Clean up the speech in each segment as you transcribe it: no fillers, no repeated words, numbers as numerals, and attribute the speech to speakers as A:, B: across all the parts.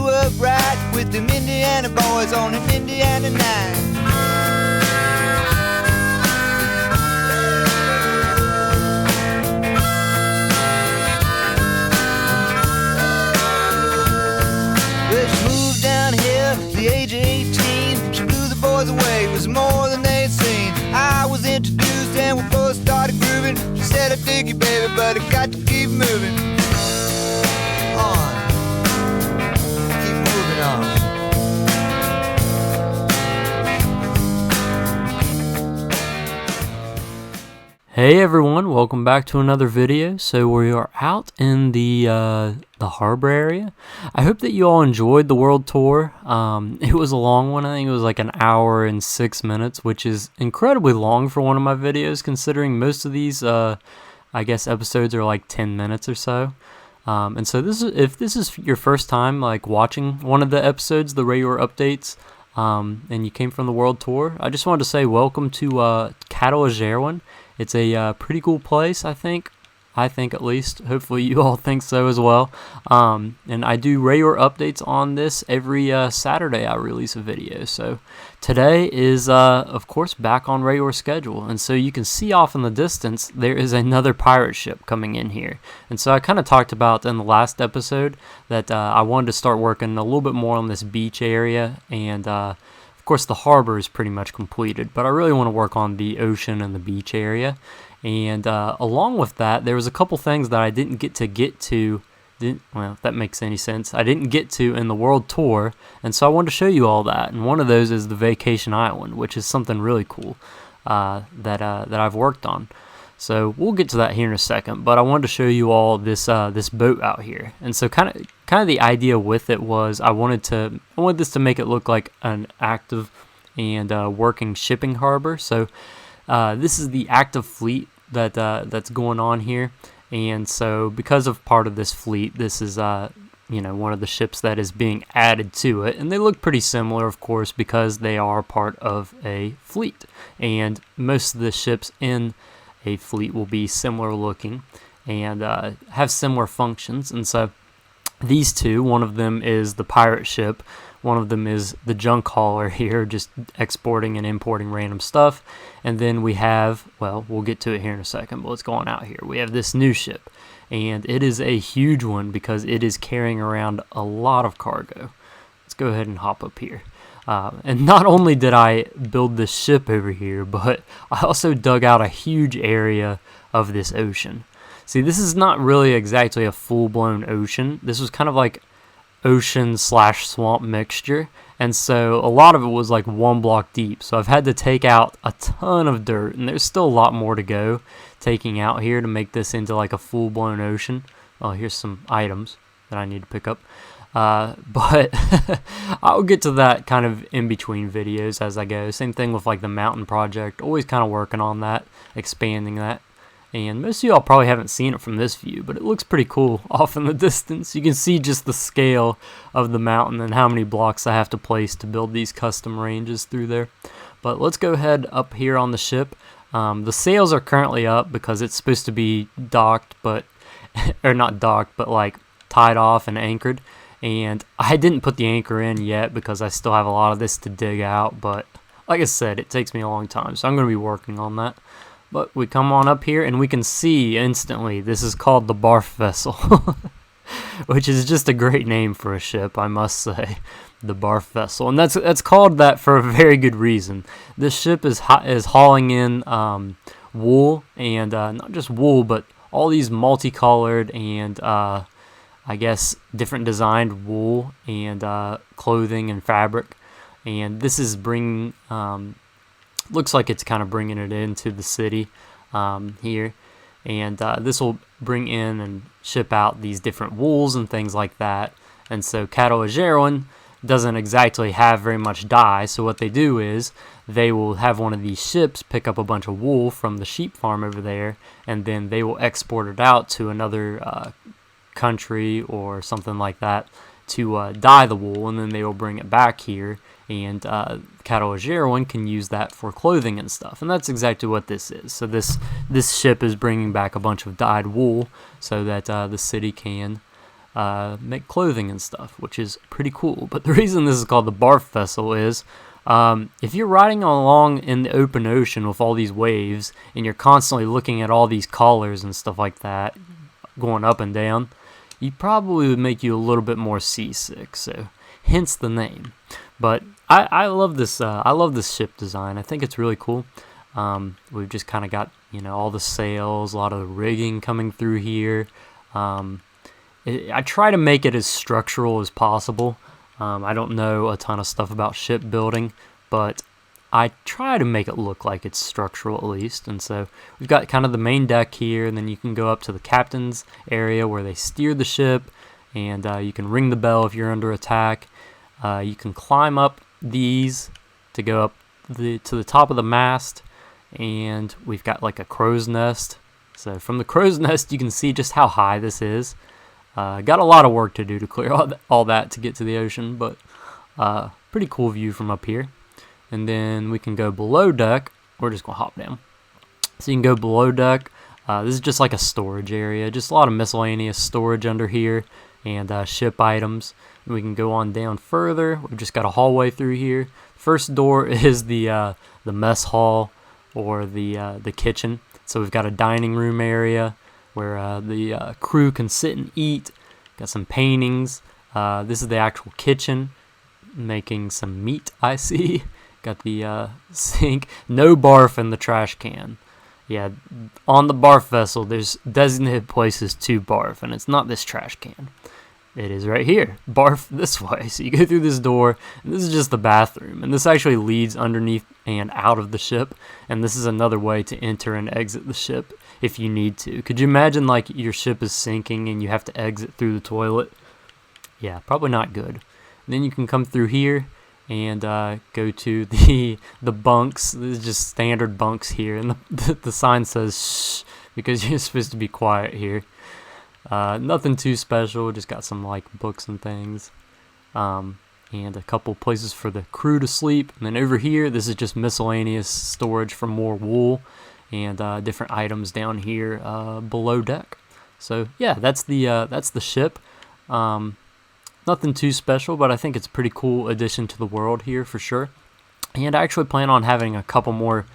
A: grew up right with them Indiana boys on an Indiana night. Well, she moved down here at the age of 18. She blew the boys away, it was more than they'd seen. I was introduced and we both started grooving. She said, I dig you, baby, but I got to keep moving on. Keep moving on.
B: Hey everyone, welcome back to another video. So we are out in the harbor area. I hope that you all enjoyed the world tour. It was a long one. I think it was like an hour and 6 minutes, which is incredibly long for one of my videos, considering most of these, I guess, episodes are like 10 minutes or so. And so if this is your first time like watching one of the episodes, the Rayor updates, and you came from the world tour, I just wanted to say welcome to Jark. It's a pretty cool place, I think at least. Hopefully you all think so as well. And I do Rayor updates on this every Saturday. I release a video. So today is, of course, back on Rayor's schedule. And so you can see off in the distance, there is another pirate ship coming in here. And so I kind of talked about in the last episode that I wanted to start working a little bit more on this beach area. And of course, the harbor is pretty much completed, but I really want to work on the ocean and the beach area. And along with that, there was a couple things that I didn't get to, well, if that makes any sense, I didn't get to in the world tour, and so I wanted to show you all that. And one of those is the vacation island, which is something really cool that I've worked on. So we'll get to that here in a second, but I wanted to show you all this this boat out here. And so kind of the idea with it was I wanted this to make it look like an active and working shipping harbor. So this is the active fleet that's going on here, and so because of part of this fleet, this is one of the ships that is being added to it, and they look pretty similar, of course, because they are part of a fleet, and most of the ships in a fleet will be similar looking and have similar functions. And so these two, one of them is the pirate ship, one of them is the junk hauler here, just exporting and importing random stuff. And then we have, well, we'll get to it here in a second, but let's go on out here. We have this new ship, and it is a huge one because it is carrying around a lot of cargo. Let's go ahead and hop up here. And not only did I build this ship over here, but I also dug out a huge area of this ocean. See, this is not really exactly a full-blown ocean. This was kind of like ocean/swamp mixture, and so a lot of it was like 1 block deep. So I've had to take out a ton of dirt, and there's still a lot more to go taking out here to make this into like a full-blown ocean. Oh, here's some items that I need to pick up. But I'll get to that kind of in between videos as I go. Same thing with like the mountain project, always kind of working on that, expanding that. And most of y'all probably haven't seen it from this view, but it looks pretty cool off in the distance. You can see just the scale of the mountain and how many blocks I have to place to build these custom ranges through there. But let's go ahead up here on the ship. The sails are currently up because it's supposed to be docked, but or not docked, but like tied off and anchored. And I didn't put the anchor in yet because I still have a lot of this to dig out, but like I said, it takes me a long time, so I'm going to be working on that. But we come on up here and we can see instantly this is called the Barf vessel, which is just a great name for a ship, I must say, the Barf vessel. And that's called that for a very good reason. This ship is hauling in wool, and not just wool, but all these multicolored and I guess different designed wool and clothing and fabric, and this is bringing looks like it's kind of bringing it into the city here, and this will bring in and ship out these different wools and things like that. And so Jark doesn't exactly have very much dye, so what they do is they will have one of these ships pick up a bunch of wool from the sheep farm over there, and then they will export it out to another country or something like that to dye the wool, and then they will bring it back here, and Jark can use that for clothing and stuff. And that's exactly what this is. So this ship is bringing back a bunch of dyed wool so that the city can make clothing and stuff, which is pretty cool. But the reason this is called the Barf vessel is if you're riding along in the open ocean with all these waves and you're constantly looking at all these colors and stuff like that going up and down, you probably would make you a little bit more seasick, so hence the name. But I love this ship design. I think it's really cool. We've just kind of got, you know, all the sails, a lot of the rigging coming through here. I try to make it as structural as possible. I don't know a ton of stuff about shipbuilding, but I try to make it look like it's structural at least. And so we've got kind of the main deck here, and then you can go up to the captain's area where they steer the ship, and you can ring the bell if you're under attack. You can climb up these to go up to the top of the mast, and we've got like a crow's nest. So from the crow's nest you can see just how high this is. Got a lot of work to do to clear all that to get to the ocean, but pretty cool view from up here. And then we can go below deck. We're just gonna hop down. So you can go below deck. This is just like a storage area, just a lot of miscellaneous storage under here, and ship items. And we can go on down further. We've just got a hallway through here. First door is the mess hall, or the kitchen. So we've got a dining room area where the crew can sit and eat. Got some paintings. This is the actual kitchen, making some meat, I see. Got the sink. No barf in the trash can. Yeah, on the barf vessel, there's designated places to barf, and it's not this trash can. It is right here. Barf this way. So you go through this door, and this is just the bathroom. And this actually leads underneath and out of the ship. And this is another way to enter and exit the ship if you need to. Could you imagine like your ship is sinking and you have to exit through the toilet? Yeah, probably not good. And then you can come through here and go to the bunks. This is just standard bunks here. And the sign says shh, because you're supposed to be quiet here. Nothing too special, just got some like books and things, and a couple places for the crew to sleep. And then over here, this is just miscellaneous storage for more wool and different items down here below deck. So yeah, that's the ship. Nothing too special, but I think it's a pretty cool addition to the world here for sure. And I actually plan on having a couple more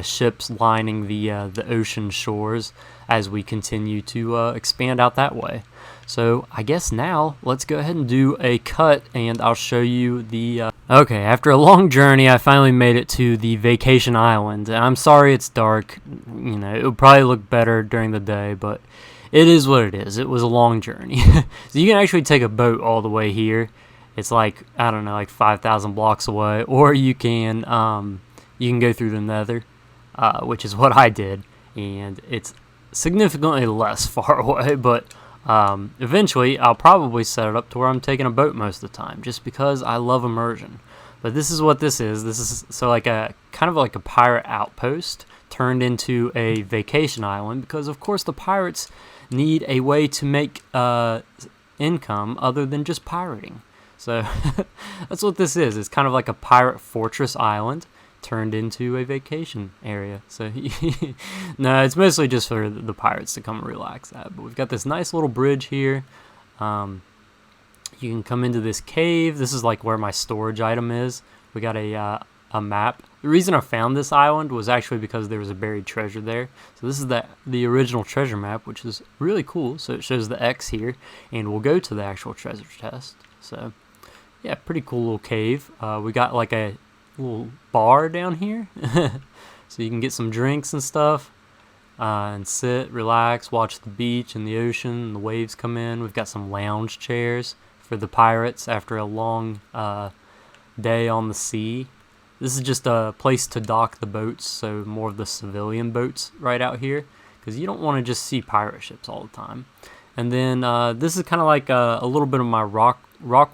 B: ships lining the ocean shores as we continue to expand out that way. So I guess now let's go ahead and do a cut, and I'll show you the okay, after a long journey I finally made it to the vacation island. And I'm sorry it's dark, you know, it would probably look better during the day, but it is what it is. It was a long journey. So you can actually take a boat all the way here. It's like, I don't know, like 5,000 blocks away, or you can go through the Nether, which is what I did, and it's significantly less far away. But eventually, I'll probably set it up to where I'm taking a boat most of the time, just because I love immersion. But this is what this is. This is so like a kind of like a pirate outpost turned into a vacation island, because of course the pirates need a way to make income other than just pirating. So that's what this is. It's kind of like a pirate fortress island turned into a vacation area. So no, it's mostly just for the pirates to come and relax at. But we've got this nice little bridge here. You can come into this cave. This is like where my storage item is. We got a map. The reason I found this island was actually because there was a buried treasure there. So this is the original treasure map, which is really cool. So it shows the X here, and we'll go to the actual treasure chest. So yeah, pretty cool little cave. We got like a little bar down here, so you can get some drinks and stuff, and sit, relax, watch the beach and the ocean, and the waves come in. We've got some lounge chairs for the pirates after a long day on the sea. This is just a place to dock the boats, so more of the civilian boats right out here, because you don't want to just see pirate ships all the time. And then this is kind of like a little bit of my rock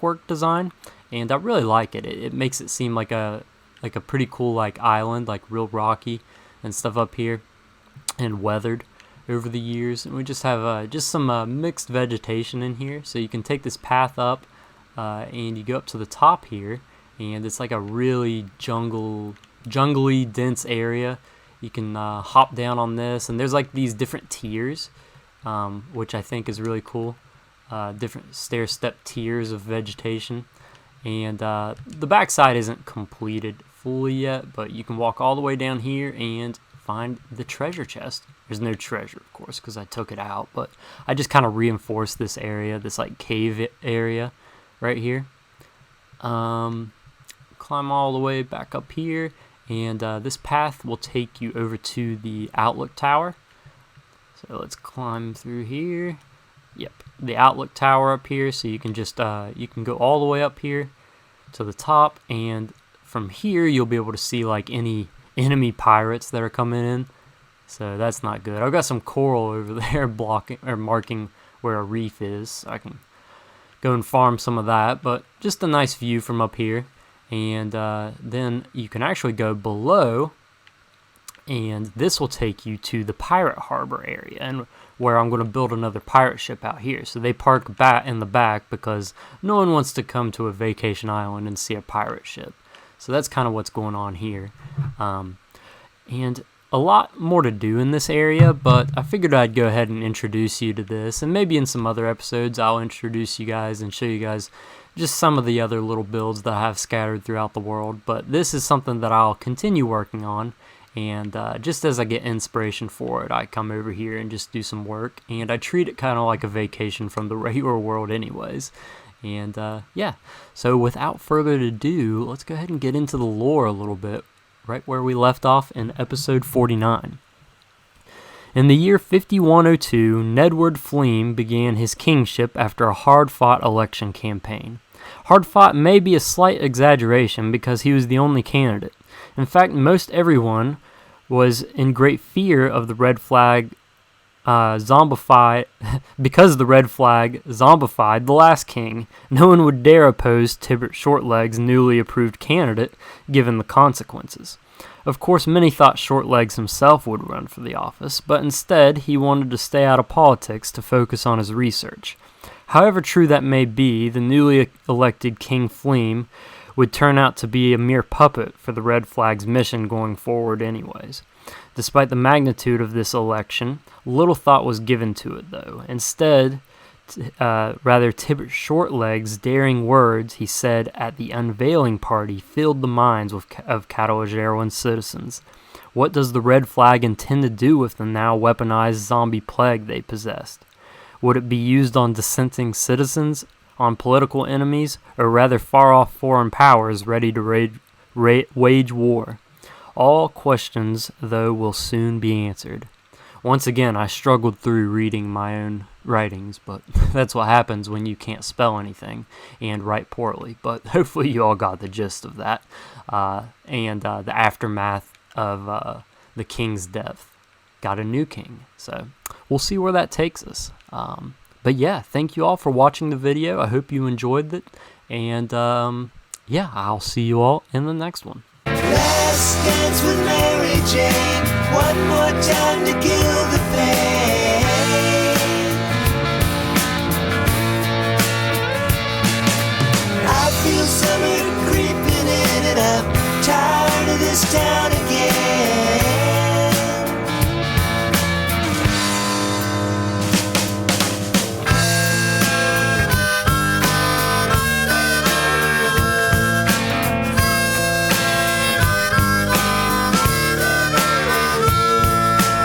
B: work design, and I really like it. It makes it seem like a pretty cool like island, like real rocky and stuff up here, and weathered over the years. And we just have just some mixed vegetation in here, so you can take this path up, and you go up to the top here, and it's like a really jungly dense area. You can hop down on this, and there's like these different tiers, which I think is really cool. different stair-step tiers of vegetation. And the backside isn't completed fully yet, but you can walk all the way down here and find the treasure chest. There's no treasure, of course, because I took it out, but I just kind of reinforced this area, this like cave area right here. Climb all the way back up here, and this path will take you over to the outlook tower. So let's climb through here. Yep, the outlook tower up here, so you can just you can go all the way up here to the top, and from here you'll be able to see like any enemy pirates that are coming in. So that's not good. I've got some coral over there blocking or marking where a reef is, so I can go and farm some of that, but just a nice view from up here. And then you can actually go below, and this will take you to the pirate harbor area, and where I'm going to build another pirate ship out here. So they park back in the back because no one wants to come to a vacation island and see a pirate ship. So that's kind of what's going on here. And a lot more to do in this area, but I figured I'd go ahead and introduce you to this, and maybe in some other episodes I'll introduce you guys and show you guys just some of the other little builds that I have scattered throughout the world. But this is something that I'll continue working on, and just as I get inspiration for it, I come over here and just do some work, and I treat it kind of like a vacation from the regular world anyways. And yeah, so without further ado, let's go ahead and get into the lore a little bit, right where we left off in episode 49. In the year 5102, Nedward Fleam began his kingship after a hard-fought election campaign. Hard-fought may be a slight exaggeration because he was the only candidate. In fact, most everyone was in great fear of the red flag zombified. Because the red flag zombified the last king, no one would dare oppose Tibbert Shortleg's newly approved candidate, given the consequences. Of course, many thought Shortlegs himself would run for the office, but instead he wanted to stay out of politics to focus on his research. However true that may be, the newly elected King Fleam would turn out to be a mere puppet for the Red Flag's mission going forward anyways. Despite the magnitude of this election, little thought was given to it though. Instead, Tibbert Shortleg's daring words he said at the unveiling party filled the minds of Catalogero citizens. What does the Red Flag intend to do with the now weaponized zombie plague they possessed? Would it be used on dissenting citizens, on political enemies, or rather far-off foreign powers ready to wage war? All questions, though, will soon be answered. Once again, I struggled through reading my own writings, but that's what happens when you can't spell anything and write poorly. But hopefully you all got the gist of that, and the aftermath of the king's death. Got a new king, so we'll see where that takes us. But yeah, thank you all for watching the video. I hope you enjoyed it, and yeah, I'll see you all in the next one.
A: Last dance with Mary Jane, one more time to kill the pain. I feel summer creeping in and I'm tired of this town.